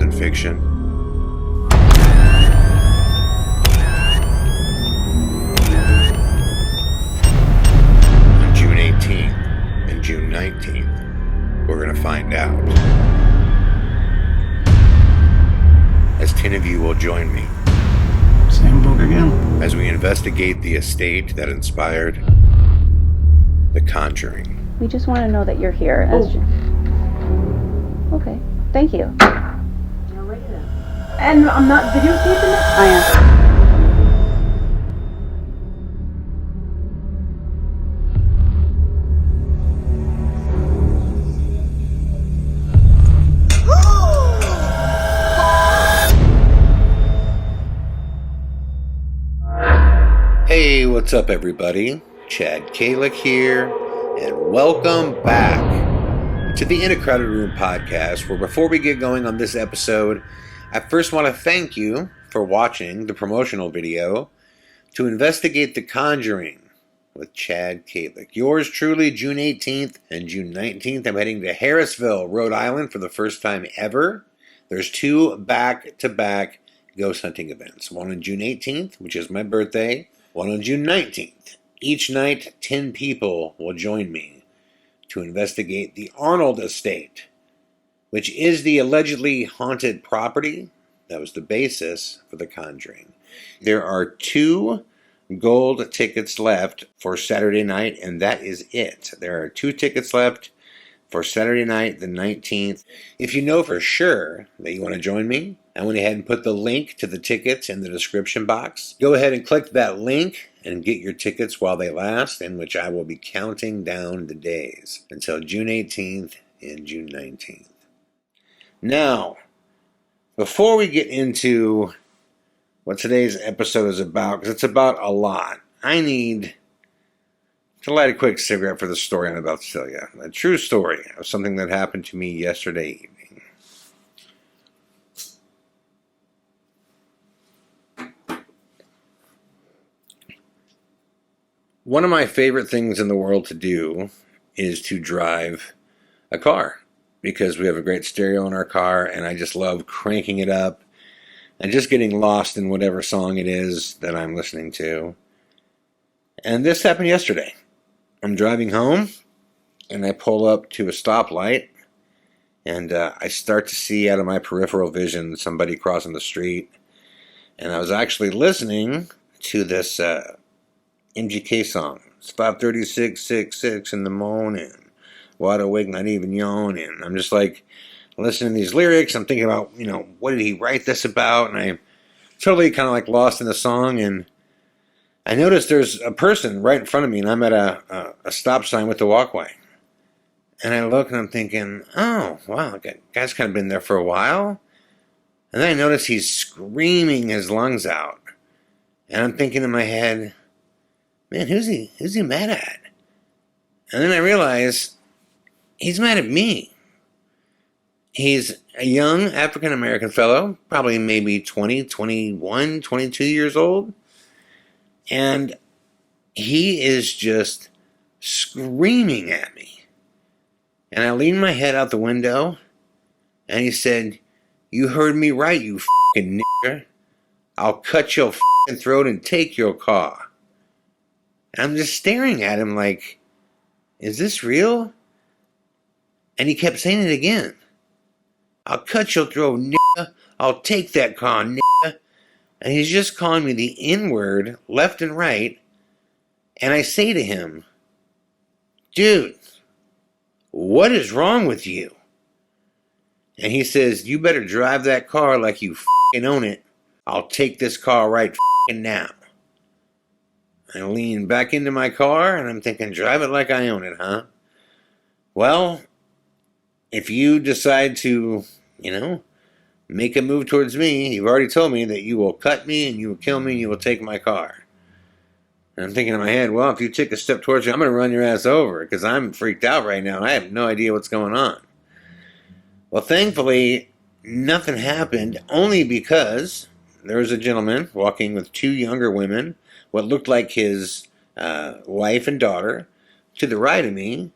than fiction. On June 18th and June 19th, we're going to find out. As 10 of you will join me. Same book again. As we investigate the estate that inspired The Conjuring. We just want to know that you're here. Okay, thank you. And I'm not videotaping it? I am. Hey, what's up everybody? Chad Calek here, and welcome back to the In a Crowded Room podcast, where before we get going on this episode, I first want to thank you for watching the promotional video to investigate The Conjuring with Chad Calek. Yours truly, June 18th and June 19th. I'm heading to Harrisville, Rhode Island for the first time ever. There's 2 back-to-back ghost hunting events. One on June 18th, which is my birthday. One on June 19th. Each night, 10 people will join me to investigate the Arnold estate, which is the allegedly haunted property that was the basis for The Conjuring. There are 2 gold tickets left for Saturday night, and that is it. There are 2 tickets left for Saturday night, the 19th. If you know for sure that you want to join me, I went ahead and put the link to the tickets in the description box. Go ahead and click that link and get your tickets while they last, in which I will be counting down the days until June 18th and June 19th. Now, before we get into what today's episode is about, because it's about a lot, I need to light a quick cigarette for the story I'm about to tell you. A true story of something that happened to me yesterday evening. One of my favorite things in the world to do is to drive a car, because we have a great stereo in our car, and I just love cranking it up and just getting lost in whatever song it is that I'm listening to. And this happened yesterday. I'm driving home, and I pull up to a stoplight, and I start to see out of my peripheral vision somebody crossing the street. And I was actually listening to this MGK song. It's 5:36 in the morning. Wide awake, not even yawning. I'm just like listening to these lyrics. I'm thinking about, what did he write this about? And I'm totally kind of like lost in the song. And I noticed there's a person right in front of me, and I'm at a stop sign with the walkway. And I look and I'm thinking, oh, wow, that guy's kind of been there for a while. And then I notice he's screaming his lungs out. And I'm thinking in my head, man, who's he mad at? And then I realize he's mad at me. He's a young African-American fellow, probably maybe 20, 21, 22 years old. And he is just screaming at me. And I leaned my head out the window, and he said, "You heard me right, you f***ing nigger. I'll cut your f***ing throat and take your car." And I'm just staring at him like, is this real? And he kept saying it again. "I'll cut your throat, nigga. I'll take that car, nigga." And he's just calling me the N-word left and right. And I say to him, "Dude, what is wrong with you?" And he says, "You better drive that car like you f***ing own it. I'll take this car right f***ing now." I lean back into my car, and I'm thinking, drive it like I own it, huh? Well, if you decide to, make a move towards me, you've already told me that you will cut me, and you will kill me, and you will take my car. And I'm thinking in my head, well, if you take a step towards me, I'm going to run your ass over, because I'm freaked out right now, and I have no idea what's going on. Well, thankfully, nothing happened, only because there was a gentleman walking with 2 younger women, what looked like his wife and daughter, to the right of me,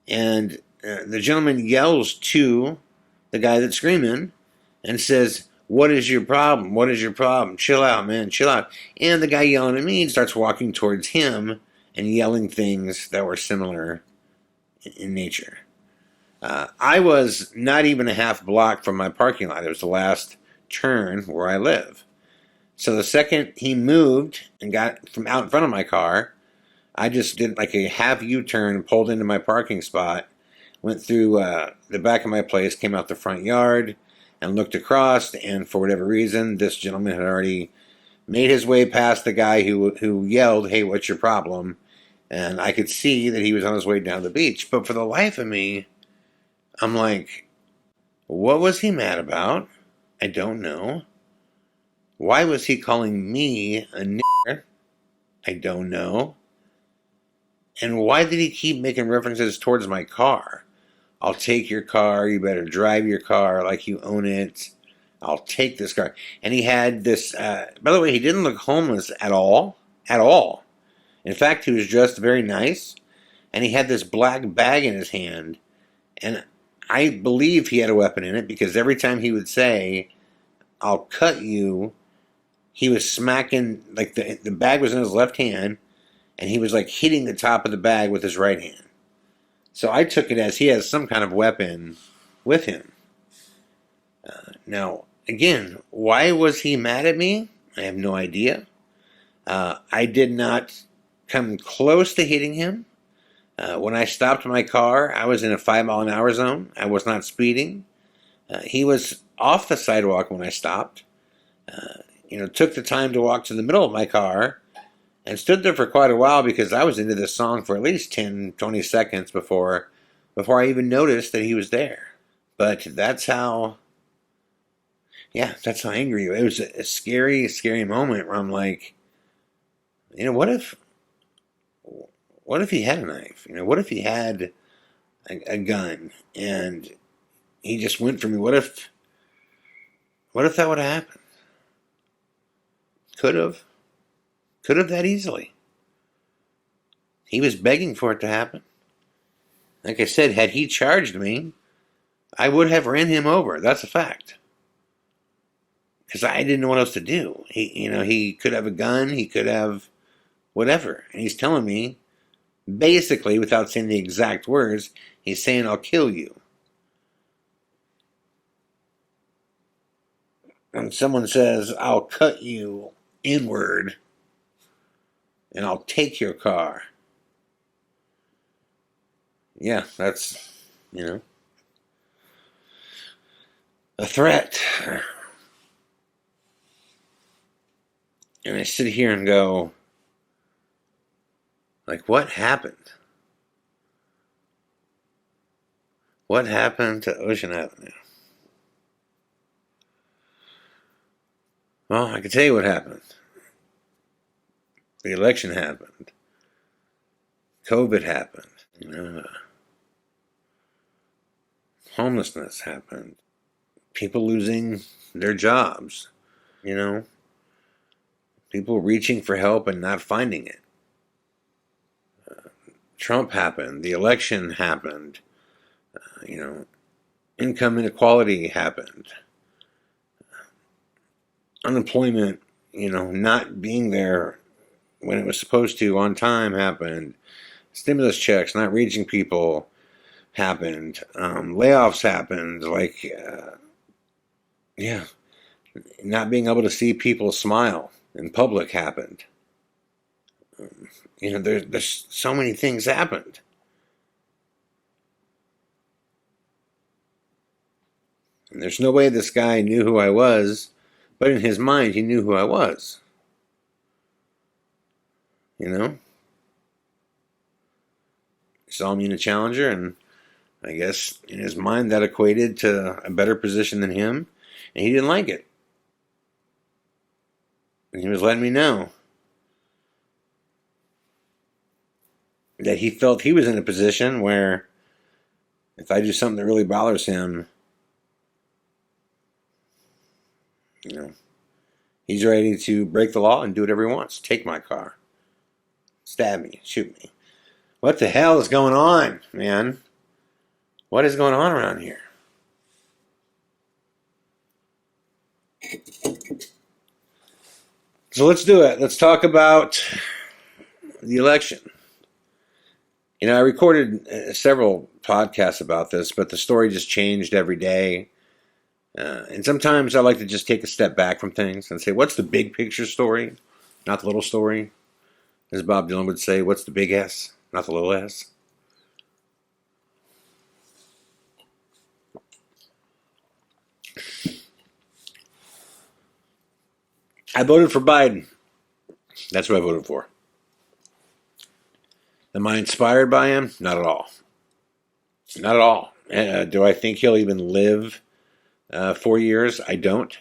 and the gentleman yells to the guy that's screaming, and says, "What is your problem? What is your problem? Chill out, man, chill out." And the guy yelling at me starts walking towards him and yelling things that were similar in nature. I was not even a half block from my parking lot. It was the last turn where I live. So the second he moved and got from out in front of my car, I just did like a half U-turn, pulled into my parking spot, went through the back of my place, came out the front yard, and looked across. And for whatever reason, this gentleman had already made his way past the guy who yelled, "Hey, what's your problem?" And I could see that he was on his way down the beach. But for the life of me, I'm like, what was he mad about? I don't know. Why was he calling me a nigger? I don't know. And why did he keep making references towards my car? I'll take your car. You better drive your car like you own it. I'll take this car. And he had this, by the way, he didn't look homeless at all. At all. In fact, he was dressed very nice. And he had this black bag in his hand. And I believe he had a weapon in it because every time he would say, "I'll cut you," he was smacking, like the bag was in his left hand, and he was like hitting the top of the bag with his right hand. So I took it as he has some kind of weapon with him. Now, again, why was he mad at me? I have no idea. I did not come close to hitting him. When I stopped my car, I was in a 5-mile-an-hour zone. I was not speeding. He was off the sidewalk when I stopped. Took the time to walk to the middle of my car and stood there for quite a while because I was into this song for at least 10, 20 seconds before I even noticed that he was there. But that's how angry he was. It was a scary, scary moment where I'm like, what if he had a knife? What if he had a gun and he just went for me? What if that would have happened? Could have that easily. He was begging for it to happen. Like I said, had he charged me, I would have ran him over. That's a fact. Because I didn't know what else to do. He could have a gun. He could have whatever. And he's telling me, basically, without saying the exact words, he's saying, "I'll kill you." And someone says, "I'll cut you inward and I'll take your car." Yeah, that's, a threat. And I sit here and go, like, what happened? What happened to Ocean Avenue? Well, I can tell you what happened. The election happened. COVID happened. Homelessness happened. People losing their jobs. People reaching for help and not finding it. Trump happened. The election happened. Income inequality happened. Unemployment, not being there when it was supposed to on time happened. Stimulus checks not reaching people happened. Layoffs happened. Not being able to see people smile in public happened. There's so many things happened. And there's no way this guy knew who I was, but in his mind, he knew who I was. He saw me in a challenger, and I guess in his mind that equated to a better position than him, and he didn't like it. And he was letting me know that he felt he was in a position where if I do something that really bothers him, he's ready to break the law and do whatever he wants. Take my car. Stab me. Shoot me. What the hell is going on, man? What is going on around here? So let's do it. Let's talk about the election. I recorded several podcasts about this, but the story just changed every day. And sometimes I like to just take a step back from things and say, what's the big picture story, not the little story? As Bob Dylan would say, what's the big S, not the little s? I voted for Biden. That's what I voted for. Am I inspired by him? Not at all. Not at all. Do I think he'll even live 4 years? I don't.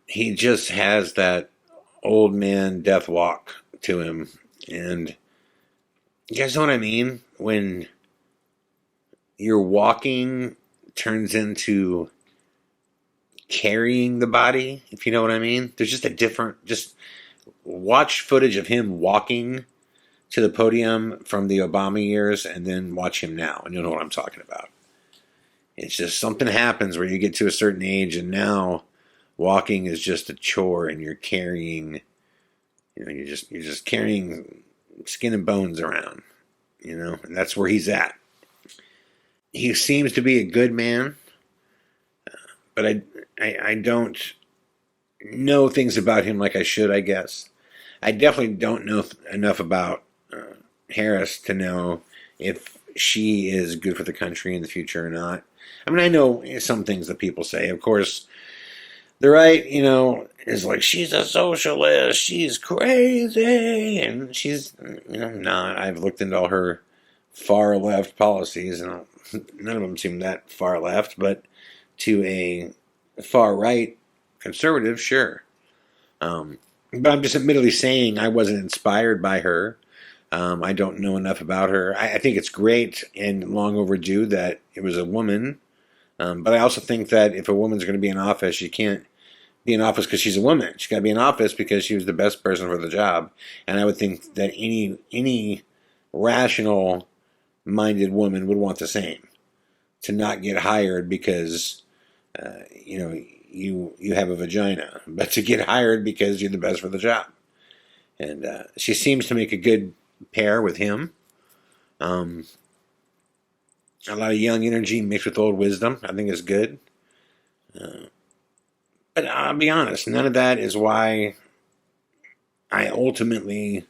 He just has that old man death walk to him. And you guys know what I mean? When your walking turns into carrying the body, if you know what I mean. There's just just watch footage of him walking to the podium from the Obama years and then watch him now, and you'll know what I'm talking about. It's just something happens where you get to a certain age, and now walking is just a chore, and you're carrying, you're just carrying skin and bones around, and that's where he's at. He seems to be a good man, but I don't know things about him like I should, I guess. I definitely don't know enough about Harris to know if she is good for the country in the future or not. I mean, I know some things that people say. Of course, the right, is like, she's a socialist, she's crazy, and she's, not. I've looked into all her far left policies, and none of them seem that far left, but to a far right conservative, sure. But I'm just admittedly saying I wasn't inspired by her. I don't know enough about her. I think it's great and long overdue that it was a woman. But I also think that if a woman's going to be in office, she can't be in office because she's a woman. She's got to be in office because she was the best person for the job. And I would think that any rational-minded woman would want the same. To not get hired because, you have a vagina, but to get hired because you're the best for the job. And she seems to make a good pair with him. A lot of young energy mixed with old wisdom, I think is good. But I'll be honest, none of that is why I ultimately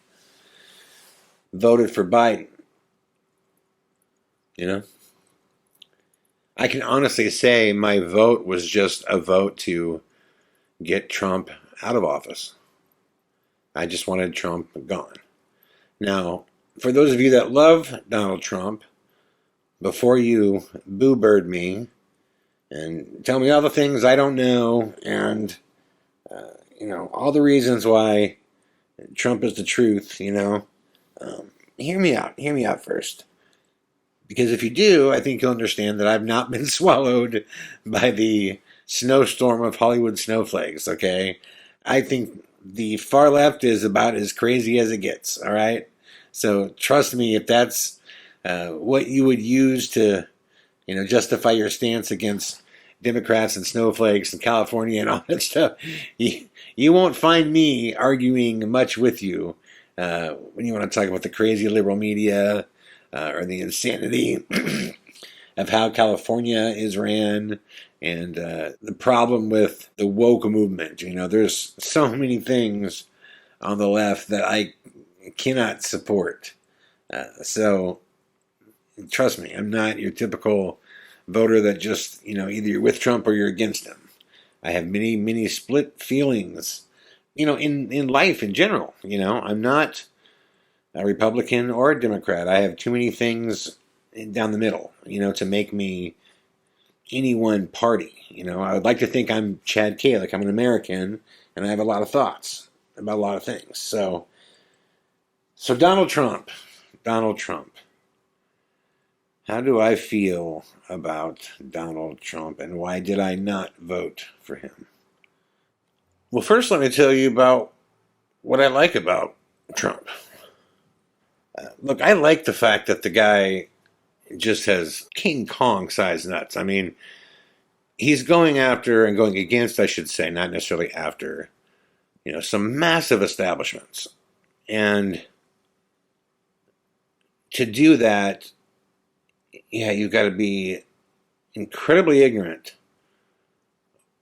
voted for Biden. I can honestly say my vote was just a vote to get Trump out of office. I just wanted Trump gone. Now, for those of you that love Donald Trump, before you boo-bird me and tell me all the things I don't know and, all the reasons why Trump is the truth, hear me out. Hear me out first. Because if you do, I think you'll understand that I've not been swallowed by the snowstorm of Hollywood snowflakes, okay? I think the far left is about as crazy as it gets, all right? So trust me, if that's what you would use to, justify your stance against Democrats and snowflakes and California and all that stuff, you won't find me arguing much with you when you want to talk about the crazy liberal media, or the insanity of how California is ran, and the problem with the woke movement. There's so many things on the left that I cannot support. So trust me, I'm not your typical voter that just, either you're with Trump or you're against him. I have many, many split feelings, in life in general. I'm not a Republican or a Democrat. I have too many things down the middle, to make me any one party. I would like to think I'm Chad Calek. I'm an American, and I have a lot of thoughts about a lot of things. So Donald Trump. How do I feel about Donald Trump, and why did I not vote for him? Well, first let me tell you about what I like about Trump. Look, I like the fact that the guy just has King Kong-sized nuts. I mean, he's going after and going against, I should say, not necessarily after, some massive establishments. And to do that, yeah, you've got to be incredibly ignorant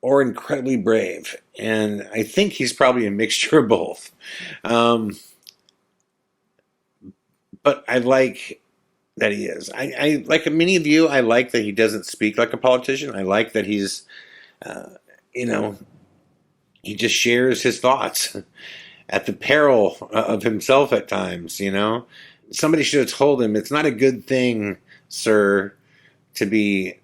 or incredibly brave. And I think he's probably a mixture of both. But I like that he is. I like many of you, I like that he doesn't speak like a politician. I like that he's, you know, he just shares his thoughts at the peril of himself at times, Somebody should have told him it's not a good thing, sir, to be,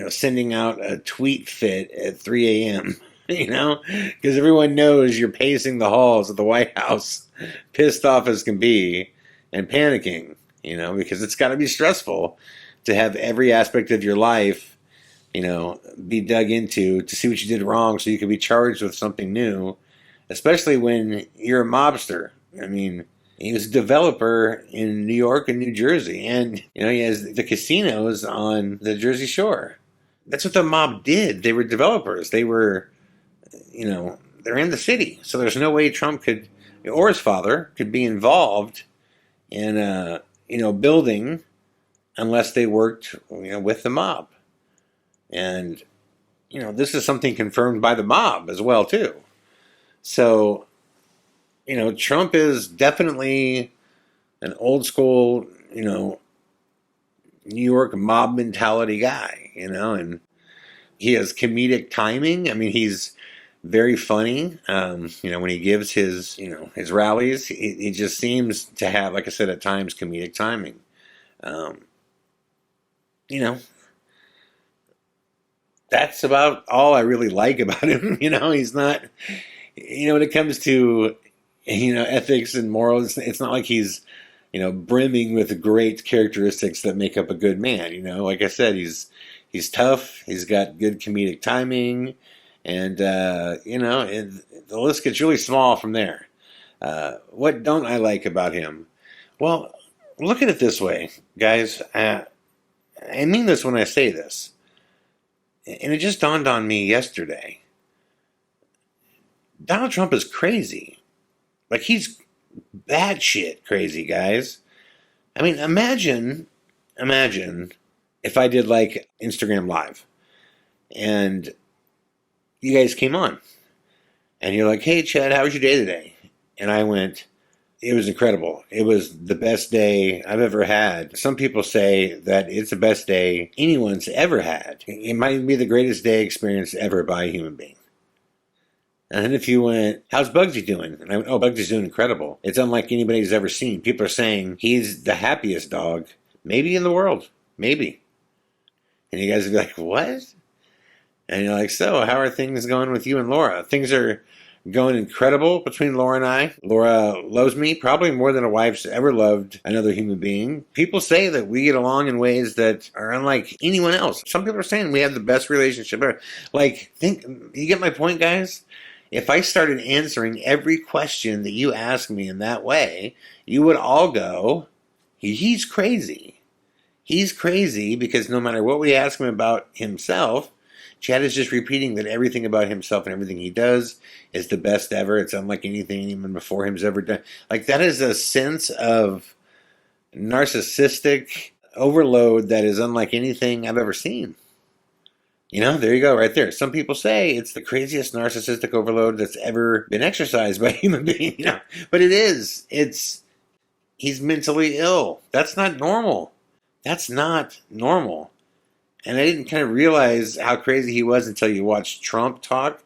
sending out a tweet fit at 3 a.m., because everyone knows you're pacing the halls of the White House, pissed off as can be, and panicking, because it's got to be stressful to have every aspect of your life, be dug into to see what you did wrong so you can be charged with something new, especially when you're a mobster. I mean, he was a developer in New York and New Jersey, and, he has the casinos on the Jersey Shore. That's what the mob did. They were developers. They were, they're in the city. So there's no way Trump could, or his father, could be involved in, building unless they worked, with the mob. And, this is something confirmed by the mob as well, too. So, Trump is definitely an old school, New York mob mentality guy, and he has comedic timing. I mean, he's very funny. When he gives his, his rallies, he just seems to have, like I said, at times comedic timing. That's about all I really like about him. He's not, when it comes to, ethics and morals, it's not like he's, brimming with great characteristics that make up a good man. Like I said, he's tough. He's got good comedic timing, and the list gets really small from there. What don't I like about him? Well, look at it this way, guys. I mean this when I say this, and it just dawned on me yesterday. Donald Trump is crazy. Like, he's batshit crazy, guys. I mean, imagine if I did like Instagram Live and you guys came on and you're like, hey, Chad, how was your day today? And I went, it was incredible. It was the best day I've ever had. Some people say that it's the best day anyone's ever had. It might be the greatest day experienced ever by a human being. And then if you went, how's Bugsy doing? And I went, oh, Bugsy's doing incredible. It's unlike anybody's ever seen. People are saying he's the happiest dog, maybe in the world. Maybe. And you guys would be like, what? And you're like, so how are things going with you and Laura? Things are going incredible between Laura and I. Laura loves me probably more than a wife's ever loved another human being. People say that we get along in ways that are unlike anyone else. Some people are saying we have the best relationship ever. You get my point, guys? If I started answering every question that you ask me in that way, you would all go, he's crazy. He's crazy because no matter what we ask him about himself, Chad is just repeating that everything about himself and everything he does is the best ever. It's unlike anything anyone before him's ever done. Like, that is a sense of narcissistic overload that is unlike anything I've ever seen. There you go, right there. Some people say it's the craziest narcissistic overload that's ever been exercised by a human being. But it is. He's mentally ill. That's not normal. That's not normal. And I didn't kind of realize how crazy he was until you watch Trump talk,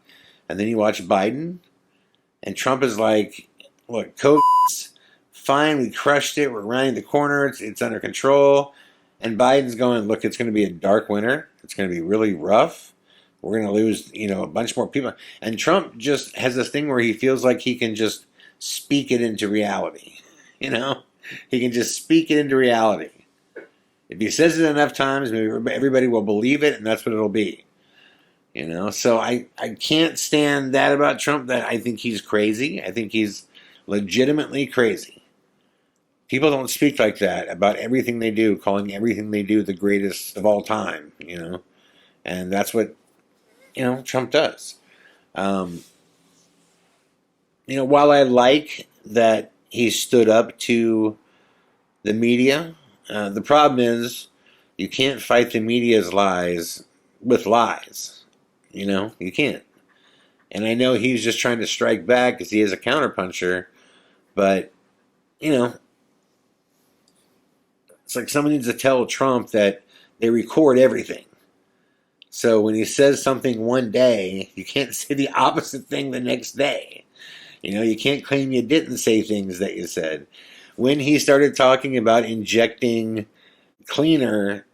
and then you watch Biden, and Trump is like, look, COVID's fine, we crushed it, we're rounding the corner, it's under control. And Biden's going, look, it's going to be a dark winter. It's going to be really rough. We're going to lose, a bunch more people. And Trump just has this thing where he feels like he can just speak it into reality. He can just speak it into reality. If he says it enough times, maybe everybody will believe it, and that's what it'll be. So I can't stand that about Trump, that I think he's crazy. I think he's legitimately crazy. People don't speak like that about everything they do, calling everything they do the greatest of all time, And that's what Trump does. Um, while I like that he stood up to the media, the problem is you can't fight the media's lies with lies. You can't. And I know he's just trying to strike back because he is a counterpuncher, but, you know, it's like someone needs to tell Trump that they record everything. So when he says something one day, you can't say the opposite thing the next day. You can't claim you didn't say things that you said. When he started talking about injecting cleaner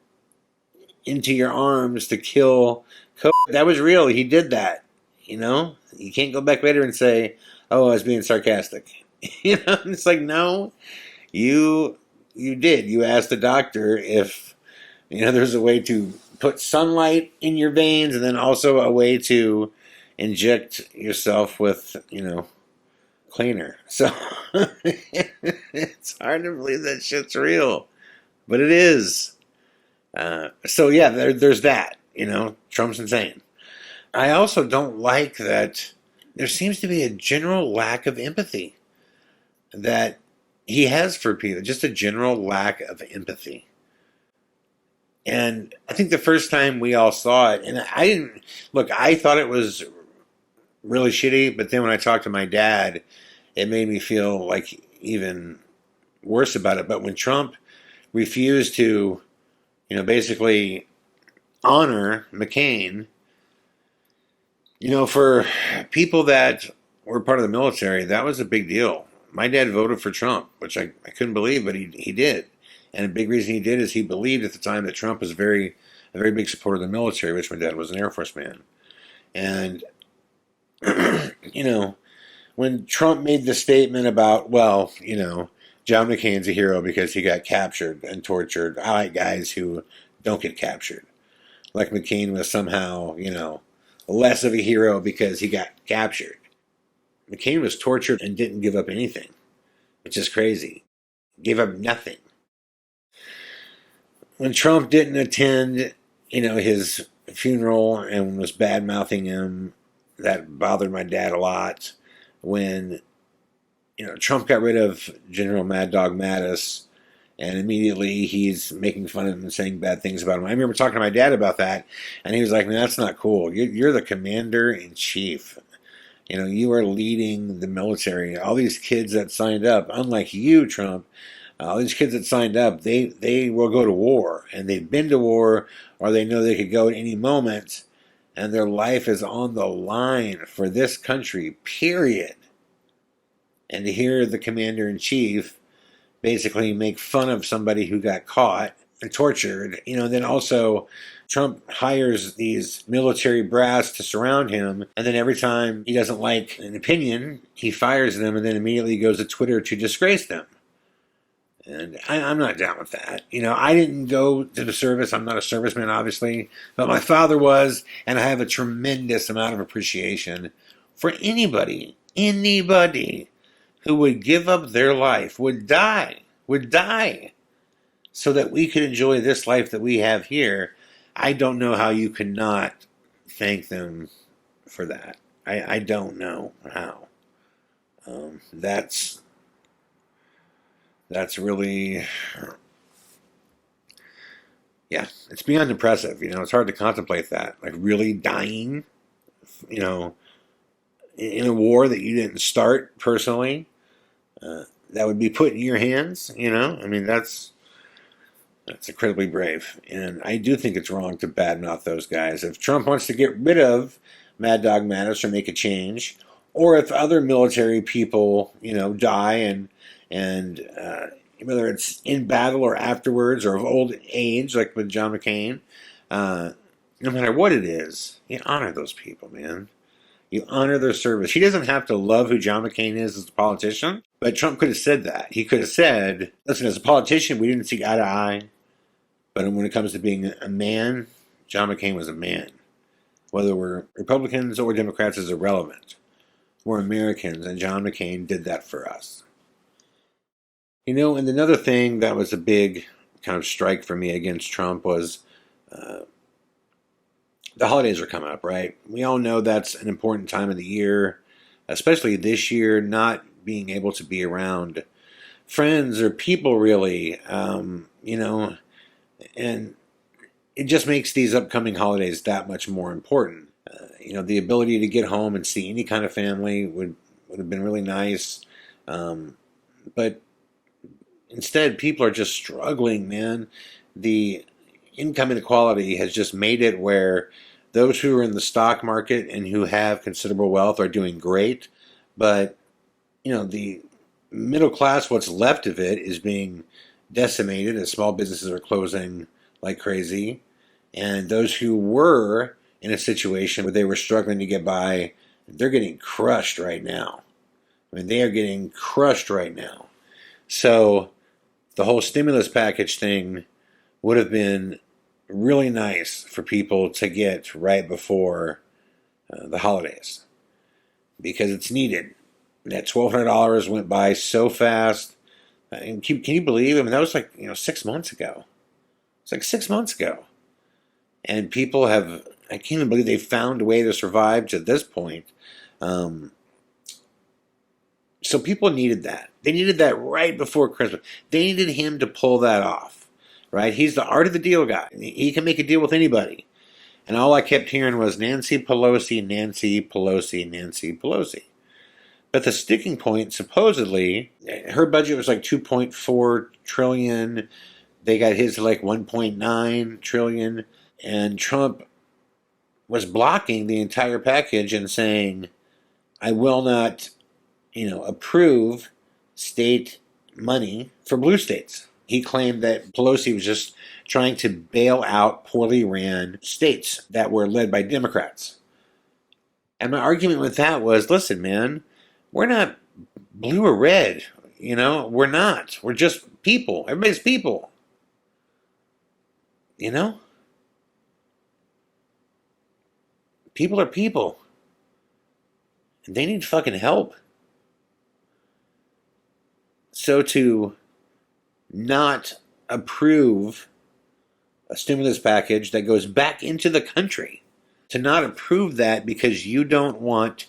into your arms to kill COVID, that was real. He did that. You can't go back later and say, "Oh, I was being sarcastic." It's like, no, you did. You asked the doctor if there's a way to put sunlight in your veins, and then also a way to inject yourself with cleaner. So it's hard to believe that shit's real, but it is. So yeah, there's that. Trump's insane. I also don't like that there seems to be a general lack of empathy that he has for people, just a general lack of empathy. And I think the first time we all saw it, and I didn't look, I thought it was really shitty, but then when I talked to my dad, it made me feel like even worse about it. But when Trump refused to, basically honor McCain, for people that were part of the military, that was a big deal. My dad voted for Trump, which I couldn't believe, but he did. And a big reason he did is he believed at the time that Trump was a very big supporter of the military, which my dad was an Air Force man. And, when Trump made the statement about, well, John McCain's a hero because he got captured and tortured. I like guys who don't get captured. Like McCain was somehow, less of a hero because he got captured. McCain was tortured and didn't give up anything, which is crazy. Gave up nothing. When Trump didn't attend, his funeral and was bad mouthing him, that bothered my dad a lot. When, Trump got rid of General Mad Dog Mattis, and immediately he's making fun of him and saying bad things about him. I remember talking to my dad about that, and he was like, "Man, that's not cool. You're the commander in chief. You are leading the military. All these kids that signed up, unlike you, Trump, all these kids that signed up, they will go to war, and they've been to war, or they know they could go at any moment, and their life is on the line for this country, period." And to hear the commander in chief basically make fun of somebody who got caught and tortured, then also Trump hires these military brass to surround him, and then every time he doesn't like an opinion, he fires them, and then immediately goes to Twitter to disgrace them. And I'm not down with that. I didn't go to the service. I'm not a serviceman, obviously, but my father was, and I have a tremendous amount of appreciation for anybody who would give up their life, would die, so that we could enjoy this life that we have here. I don't know how you could not thank them for that. I don't know how. That's really, yeah, it's beyond impressive. It's hard to contemplate that. Like really dying, in a war that you didn't start personally, that would be put in your hands. I mean, that's incredibly brave, and I do think it's wrong to badmouth those guys. If Trump wants to get rid of Mad Dog Mattis or make a change, or if other military people, die and whether it's in battle or afterwards or of old age, like with John McCain, no matter what it is, you honor those people, man. You honor their service. He doesn't have to love who John McCain is as a politician, but Trump could have said that. He could have said, listen, as a politician, we didn't see eye to eye, but when it comes to being a man, John McCain was a man. Whether we're Republicans or Democrats is irrelevant. We're Americans, and John McCain did that for us. And another thing that was a big kind of strike for me against Trump was the holidays are coming up, right? We all know that's an important time of the year, especially this year, not being able to be around friends or people really, and it just makes these upcoming holidays that much more important. The ability to get home and see any kind of family would have been really nice, but instead, people are just struggling, man. The income inequality has just made it where those who are in the stock market and who have considerable wealth are doing great, but the middle class, what's left of it, is being decimated as small businesses are closing like crazy. And those who were in a situation where they were struggling to get by, they're getting crushed right now. I mean, they are getting crushed right now. So the whole stimulus package thing would have been really nice for people to get right before the holidays because it's needed. That $1,200 went by so fast. And can you believe? I mean, that was like 6 months ago. It's like 6 months ago, and people have. I can't even believe they found a way to survive to this point. So people needed that. They needed that right before Christmas. They needed him to pull that off, right? He's the art of the deal guy. He can make a deal with anybody. And all I kept hearing was Nancy Pelosi, Nancy Pelosi, Nancy Pelosi. But the sticking point, supposedly, her budget was like 2.4 trillion. They got his like 1.9 trillion. And Trump was blocking the entire package and saying, I will not, approve state money for blue states. He claimed that Pelosi was just trying to bail out poorly ran states that were led by Democrats. And my argument with that was, listen, man, we're not blue or red, we're not. We're just people. Everybody's people. People are people. And they need fucking help. So to not approve a stimulus package that goes back into the country, to not approve that because you don't want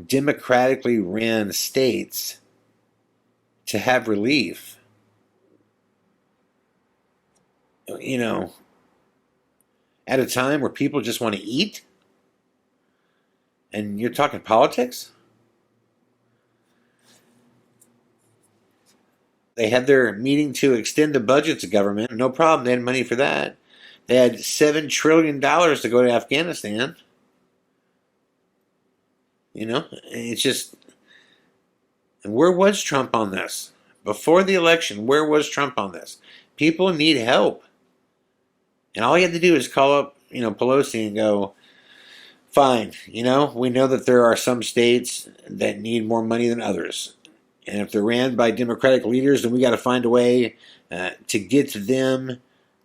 democratically ran states to have relief, at a time where people just want to eat, and you're talking politics? They had their meeting to extend the budgets of government. No problem. They had money for that. They had $7 trillion to go to Afghanistan. It's just... And where was Trump on this? Before the election, where was Trump on this? People need help. And all you have to do is call up, Pelosi and go, fine, we know that there are some states that need more money than others. And if they're ran by Democratic leaders, then we got to find a way to get to them,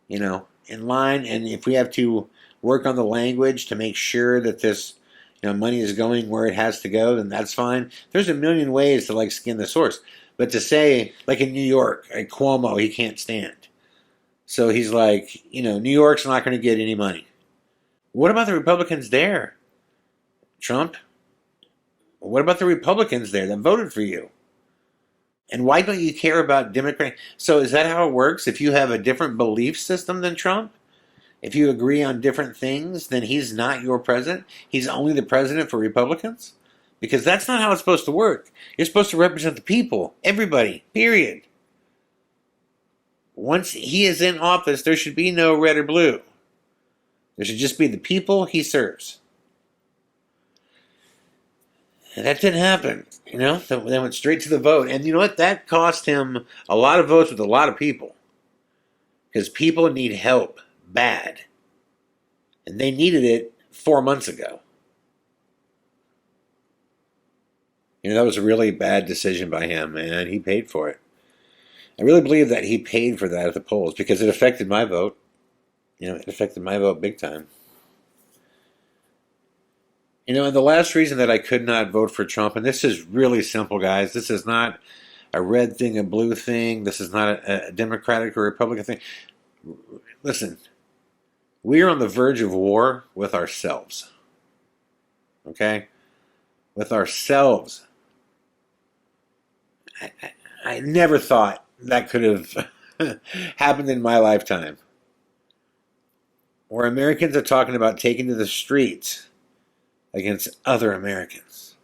in line. And if we have to work on the language to make sure that this, money is going where it has to go, then that's fine. There's a million ways to skin this horse. But to say, like in New York, Cuomo, he can't stand. So he's like, New York's not going to get any money. What about the Republicans there, Trump? What about the Republicans there that voted for you? And why don't you care about Democrat? So is that how it works? If you have a different belief system than Trump, if you agree on different things, then he's not your president? He's only the president for Republicans? Because that's not how it's supposed to work. You're supposed to represent the people, everybody, period. Once he is in office, there should be no red or blue. There should just be the people he serves. And that didn't happen. They went straight to the vote. And you know what? That cost him a lot of votes with a lot of people. Because people need help bad. And they needed it 4 months ago. That was a really bad decision by him, and he paid for it. I really believe that he paid for that at the polls because it affected my vote. It affected my vote big time. And the last reason that I could not vote for Trump, and this is really simple, guys. This is not a red thing, a blue thing. This is not a Democratic or Republican thing. Listen, We are on the verge of war with ourselves. Okay? With ourselves. I never thought that could have happened in my lifetime. Where Americans are talking about taking to the streets against other Americans.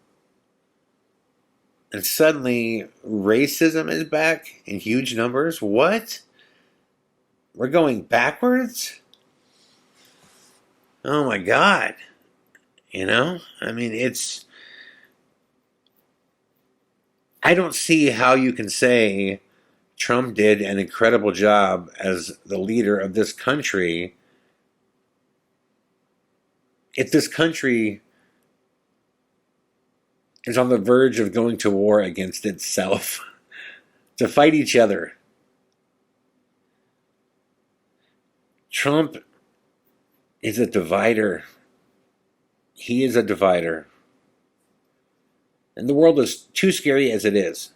And suddenly, racism is back in huge numbers. What? We're going backwards? Oh my God. You know? I mean, I don't see how you can say Trump did an incredible job as the leader of this country if this country is on the verge of going to war against itself, to fight each other. Trump is a divider. He is a divider. And the world is too scary as it is.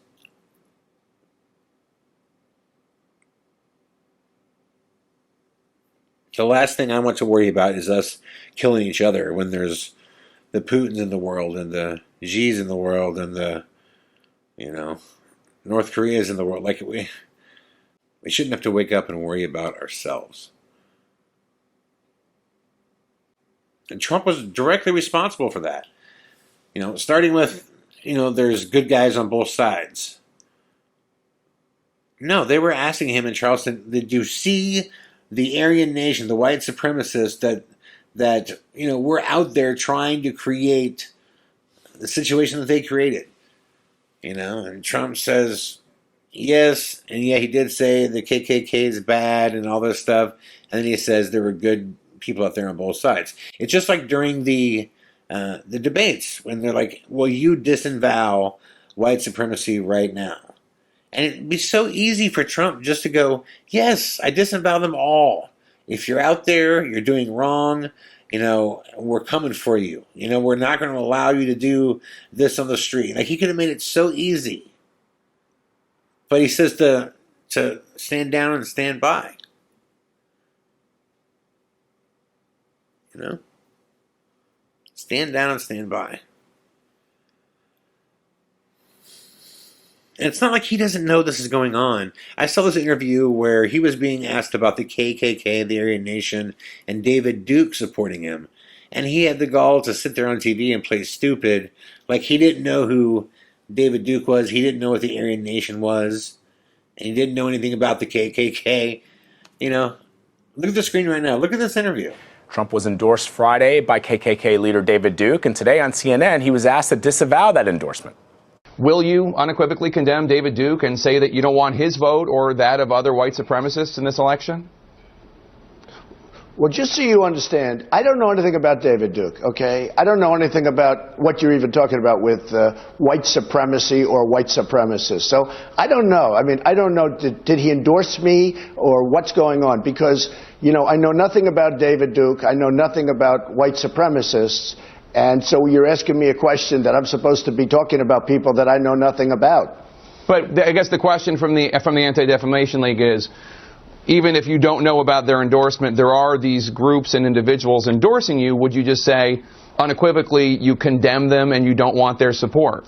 The last thing I want to worry about is us killing each other when there's the Putins in the world and the Xi's in the world and the, North Korea's in the world. Like we shouldn't have to wake up and worry about ourselves. And Trump was directly responsible for that. Starting with, there's good guys on both sides. No, they were asking him in Charleston, did you see the Aryan nation, the white supremacists that were out there trying to create the situation that they created? And Trump says, yes, and yeah, he did say the KKK is bad and all this stuff, and then he says there were good people out there on both sides. It's just like during the debates when they're like, well, you disavow white supremacy right now. And it'd be so easy for Trump just to go, yes, I disavow them all. If you're out there, you're doing wrong, we're coming for you. We're not going to allow you to do this on the street. Like, he could have made it so easy. But he says to stand down and stand by. Stand down and stand by. And it's not like he doesn't know this is going on. I saw this interview where he was being asked about the KKK, the Aryan Nation, and David Duke supporting him. And he had the gall to sit there on TV and play stupid, like he didn't know who David Duke was, he didn't know what the Aryan Nation was, and he didn't know anything about the KKK. Look at the screen right now. Look at this interview. Trump was endorsed Friday by KKK leader David Duke, and today on CNN, he was asked to disavow that endorsement. Will you unequivocally condemn David Duke and say that you don't want his vote or that of other white supremacists in this election? Well, just so you understand, I don't know anything about David Duke, okay? I don't know anything about what you're even talking about with white supremacy or white supremacists. So I don't know. I mean, I don't know, did he endorse me or what's going on? Because, I know nothing about David Duke. I know nothing about white supremacists. And so you're asking me a question that I'm supposed to be talking about people that I know nothing about. But I guess the question from the Anti-Defamation League is, even if you don't know about their endorsement, there are these groups and individuals endorsing you. Would you just say unequivocally you condemn them and you don't want their support?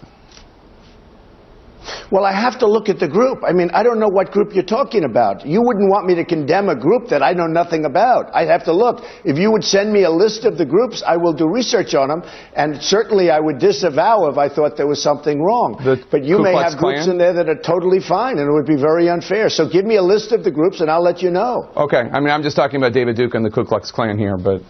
Well, I have to look at the group. I mean, I don't know what group you're talking about. You wouldn't want me to condemn a group that I know nothing about. I'd have to look. If you would send me a list of the groups, I will do research on them, and certainly I would disavow if I thought there was something wrong. But you may have groups in there that are totally fine, and it would be very unfair. So give me a list of the groups, and I'll let you know. Okay. I mean, I'm just talking about David Duke and the Ku Klux Klan here, but...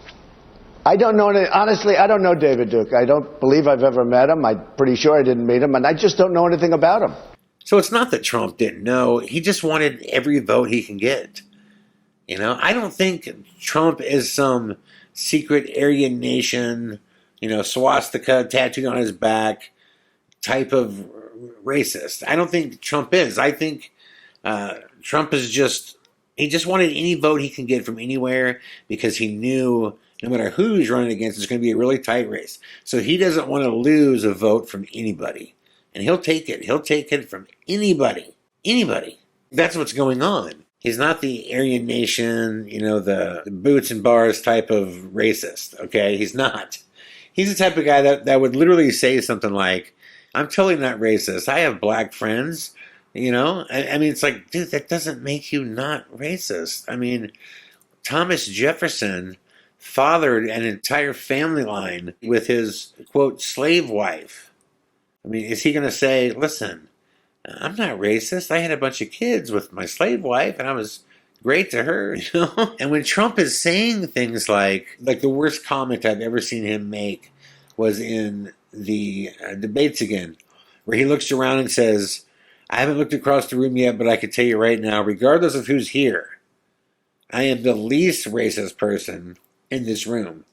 I don't know. Honestly, I don't know David Duke. I don't believe I've ever met him. I'm pretty sure I didn't meet him, and I just don't know anything about him. So it's not that Trump didn't know. He just wanted every vote he can get. I don't think Trump is some secret Aryan Nation, swastika tattooed on his back type of racist. I don't think Trump is. I think Trump is he just wanted any vote he can get from anywhere because he knew no matter who he's running against, it's going to be a really tight race. So he doesn't want to lose a vote from anybody. And he'll take it. He'll take it from anybody. Anybody. That's what's going on. He's not the Aryan Nation, the boots and bars type of racist, okay? He's not. He's the type of guy that would literally say something like, I'm totally not racist. I have black friends, I mean, it's like, dude, that doesn't make you not racist. I mean, Thomas Jefferson fathered an entire family line with his, quote, slave wife. I mean, is he going to say, listen, I'm not racist. I had a bunch of kids with my slave wife, and I was great to her, And when Trump is saying things like the worst comment I've ever seen him make was in the debates again, where he looks around and says, I haven't looked across the room yet, but I can tell you right now, regardless of who's here, I am the least racist person in this room.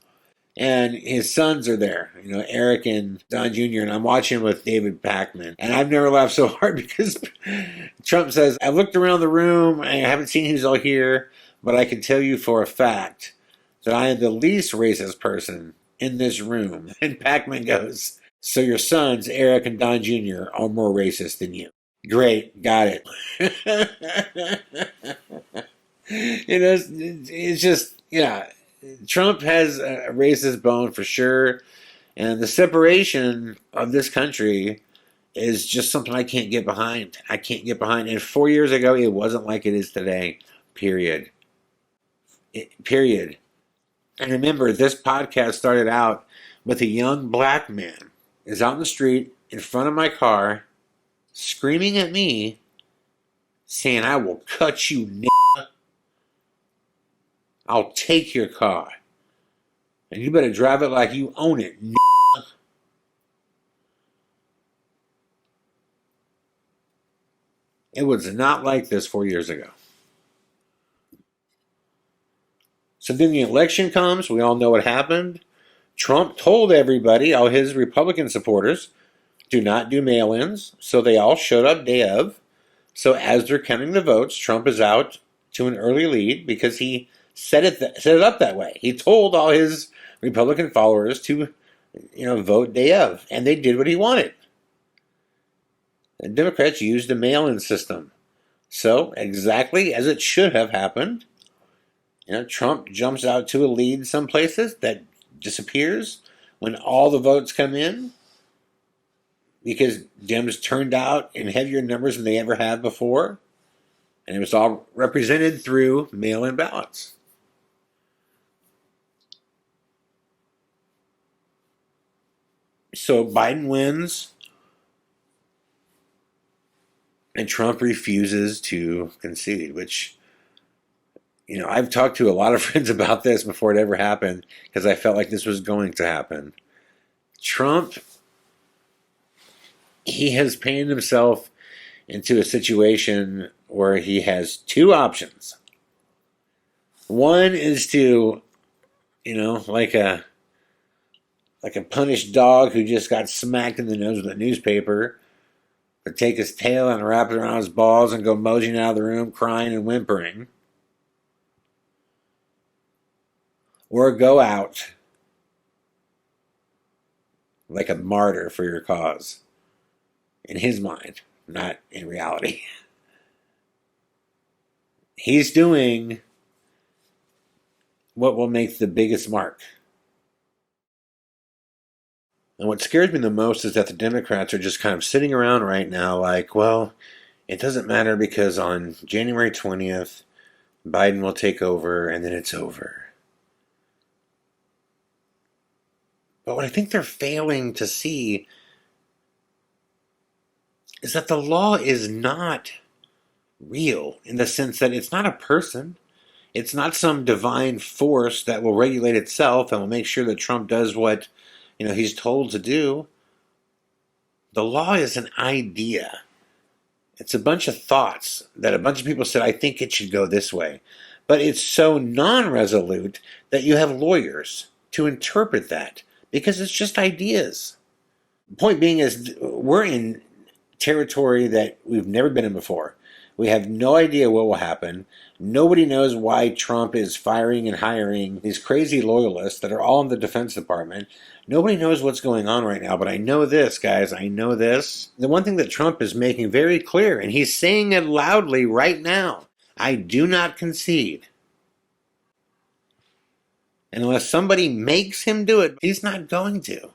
And his sons are there, Eric and Don Jr., and I'm watching with David Pakman. And I've never laughed so hard because Trump says, I've looked around the room, I haven't seen who's all here, but I can tell you for a fact that I am the least racist person in this room. And Pakman goes, so your sons, Eric and Don Jr., are more racist than you. Great, got it. It's just, Trump has a racist bone for sure, and the separation of this country is just something I can't get behind. I can't get behind. And 4 years ago, it wasn't like it is today, period. Period. And remember, this podcast started out with a young black man is out in the street in front of my car, screaming at me, saying, I will cut you, n***. I'll take your car. And you better drive it like you own it, n***. It was not like this 4 years ago. So then the election comes. We all know what happened. Trump told everybody, all his Republican supporters, do not do mail-ins. So they all showed up day of. So as they're counting the votes, Trump is out to an early lead because he set it up that way. He told all his Republican followers to, vote day of, and they did what he wanted. The Democrats used the mail-in system. So exactly as it should have happened, Trump jumps out to a lead some places that disappears when all the votes come in because Dems turned out in heavier numbers than they ever have before, and it was all represented through mail-in ballots. So Biden wins, and Trump refuses to concede, which, I've talked to a lot of friends about this before it ever happened because I felt like this was going to happen. Trump, he has painted himself into a situation where he has two options. One is to, like a punished dog who just got smacked in the nose with a newspaper, to take his tail and wrap it around his balls and go moseying out of the room crying and whimpering. Or go out like a martyr for your cause. In his mind, not in reality. He's doing what will make the biggest mark. And what scares me the most is that the Democrats are just kind of sitting around right now like, well, it doesn't matter because on January 20th, Biden will take over and then it's over. But what I think they're failing to see is that the law is not real in the sense that it's not a person. It's not some divine force that will regulate itself and will make sure that Trump does what he's told to do. The law is an idea. It's a bunch of thoughts that a bunch of people said, I think it should go this way. But it's so non-resolute that you have lawyers to interpret that because it's just ideas. The point being is we're in territory that we've never been in before. We have no idea what will happen. Nobody knows why Trump is firing and hiring these crazy loyalists that are all in the Defense Department. Nobody knows what's going on right now, but I know this, guys. I know this. The one thing that Trump is making very clear, and he's saying it loudly right now, I do not concede. And unless somebody makes him do it, he's not going to.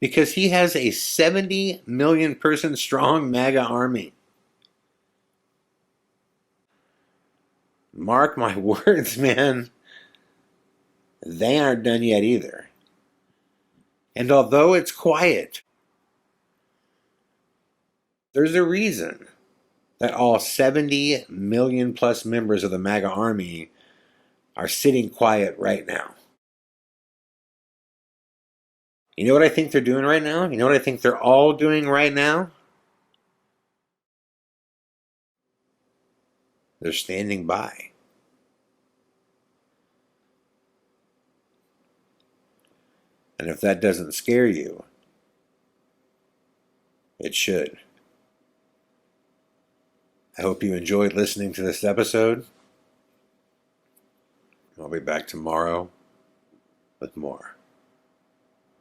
Because he has a 70 million person strong MAGA army. Mark my words, man. They aren't done yet either. And although it's quiet, there's a reason that all 70 million plus members of the MAGA army are sitting quiet right now. You know what I think they're doing right now? You know what I think they're all doing right now? They're standing by. And if that doesn't scare you, it should. I hope you enjoyed listening to this episode. I'll be back tomorrow with more.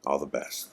All the best.